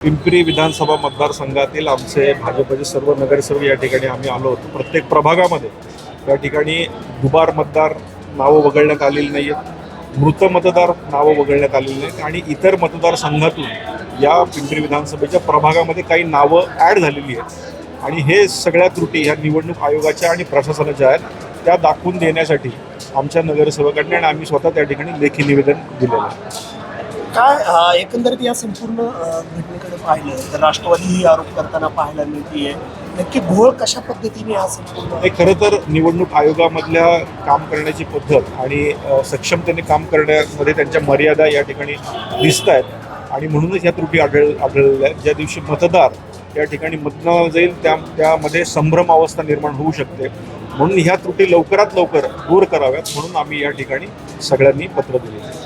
पिंपरी विधानसभा मतदारसंघातील आमचे भाजपचे सर्व नगरसेवक या ठिकाणी आम्ही आलो होतो. प्रत्येक प्रभागामध्ये या ठिकाणी दुबार मतदार नावं वगळण्यात आलेली नाही आहेत, मृत मतदार नावं वगळण्यात आलेली नाहीत आणि इतर मतदारसंघातून या पिंपरी विधानसभेच्या प्रभागामध्ये काही नावं ॲड झालेली आहेत आणि हे सगळ्या त्रुटी ह्या निवडणूक आयोगाच्या आणि प्रशासनाच्या आहेत त्या दाखवून देण्यासाठी आमच्या नगरसेवकांनी आणि आम्ही स्वतः त्या ठिकाणी लेखी निवेदन दिलेलं आहे. काय एकंदरीत या संपूर्ण घटनेकडे पाहिलं तर राष्ट्रवादी ही आरोप करताना पाहायला मिळतीये. नक्की घोळ कशा पद्धतीने हा संपूर्ण खरं तर निवडणूक आयोगामधल्या काम करण्याची पद्धत आणि सक्षमतेने काम करण्यामध्ये त्यांच्या मर्यादा या ठिकाणी दिसत आहेत आणि म्हणूनच ह्या त्रुटी आढळलेल्या आहेत. ज्या दिवशी मतदार या ठिकाणी मतदानाला जाईल त्यामध्ये संभ्रम अवस्था निर्माण होऊ शकते. म्हणून ह्या त्रुटी लवकरात लवकर दूर कराव्यात म्हणून आम्ही या ठिकाणी सगळ्यांनी पत्र दिले.